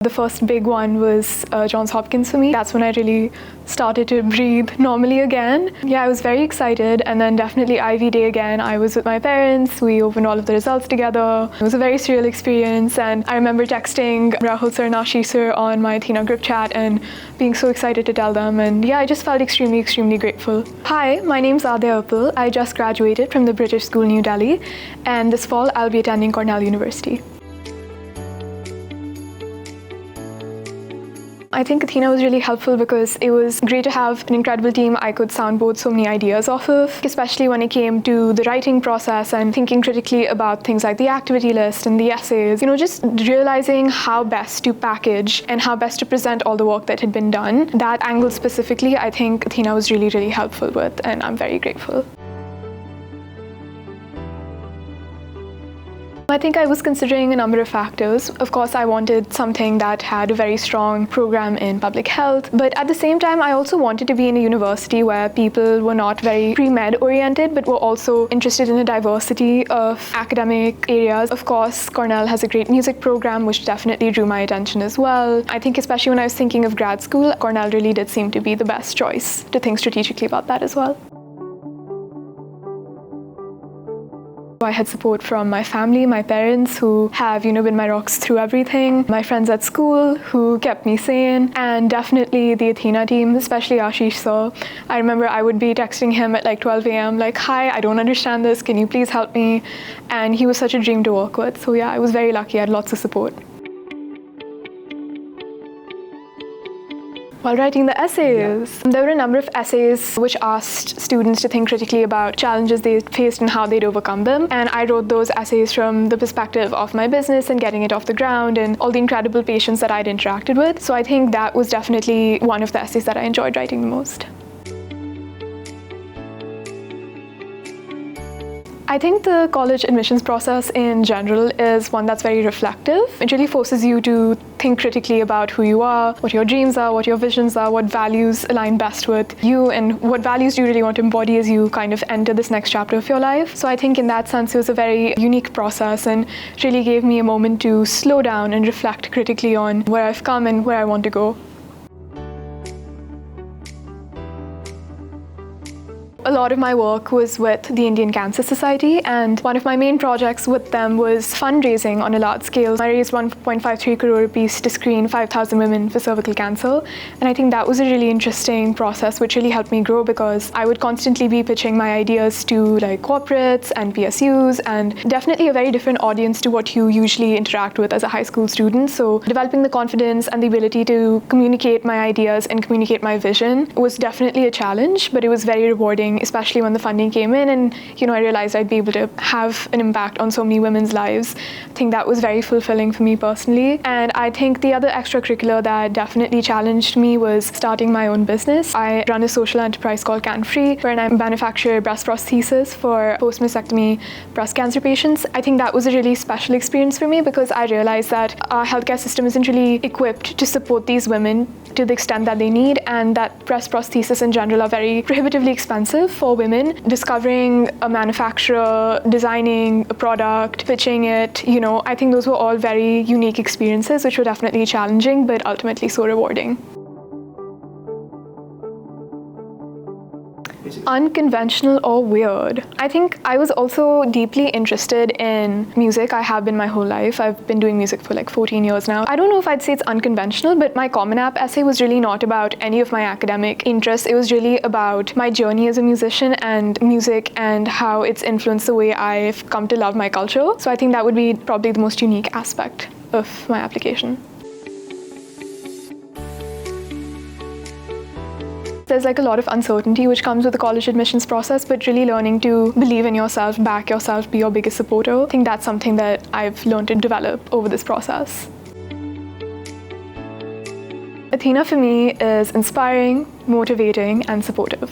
The first big one was Johns Hopkins for me. That's when I really started to breathe normally again. Yeah, I was very excited, and then definitely Ivy Day again. I was with my parents, we opened all of the results together. It was a very surreal experience, and I remember texting Rahul sir and Ashish sir on my Athena group chat and being so excited to tell them, and yeah, I just felt extremely grateful. Hi, my name's Aadya Uppal. I just graduated from the British School, New Delhi, and this fall I'll be attending Cornell University. I think Athena was really helpful because it was great to have an incredible team I could soundboard so many ideas off of, especially when it came to the writing process and thinking critically about things like the activity list and the essays. Just realizing how best to package and how best to present all the work that had been done. That angle specifically, I think Athena was really helpful with, and I'm very grateful. I think I was considering a number of factors. Of course, I wanted something that had a very strong program in public health, but at the same time, I also wanted to be in a university where people were not very pre-med oriented, but were also interested in a diversity of academic areas. Of course, Cornell has a great music program, which definitely drew my attention as well. I think especially when I was thinking of grad school, Cornell really did seem to be the best choice to think strategically about that as well. I had support from my family, my parents, who have, been my rocks through everything, my friends at school who kept me sane, and definitely the Athena team, especially Ashish sir. I remember I would be texting him at like 12 a.m. like, "Hi, I don't understand this, can you please help me?" And he was such a dream to work with. So yeah, I was very lucky, I had lots of support. While writing the essays, there were a number of essays which asked students to think critically about challenges they faced and how they'd overcome them. And I wrote those essays from the perspective of my business and getting it off the ground and all the incredible patients that I'd interacted with. So I think that was definitely one of the essays that I enjoyed writing the most. I think the college admissions process in general is one that's very reflective. It really forces you to think critically about who you are, what your dreams are, what your visions are, what values align best with you, and what values do you really want to embody as you kind of enter this next chapter of your life. So I think in that sense it was a very unique process and really gave me a moment to slow down and reflect critically on where I've come and where I want to go. A lot of my work was with the Indian Cancer Society, and one of my main projects with them was fundraising on a large scale. I raised 1.53 crore rupees to screen 5,000 women for cervical cancer, and I think that was a really interesting process which really helped me grow because I would constantly be pitching my ideas to like corporates and PSUs, and definitely a very different audience to what you usually interact with as a high school student. So developing the confidence and the ability to communicate my ideas and communicate my vision was definitely a challenge, but it was very rewarding, especially when the funding came in and I realized I'd be able to have an impact on so many women's lives. I think that was very fulfilling for me personally. And I think the other extracurricular that definitely challenged me was starting my own business. I run a social enterprise called Can Free, where I manufacture breast prostheses for post-mastectomy breast cancer patients. I think that was a really special experience for me because I realized that our healthcare system isn't really equipped to support these women to the extent that they need, and that breast prostheses in general are very prohibitively expensive for women. Discovering a manufacturer, designing a product, pitching it, I think those were all very unique experiences which were definitely challenging but ultimately so rewarding. Unconventional or weird? I think I was also deeply interested in music. I have been my whole life. I've been doing music for like 14 years now. I don't know if I'd say it's unconventional, but my Common App essay was really not about any of my academic interests. It was really about my journey as a musician and music and how it's influenced the way I've come to love my culture. So I think that would be probably the most unique aspect of my application. There's like a lot of uncertainty which comes with the college admissions process, but really learning to believe in yourself, back yourself, be your biggest supporter. I think that's something that I've learned to develop over this process. Athena for me is inspiring, motivating, and supportive.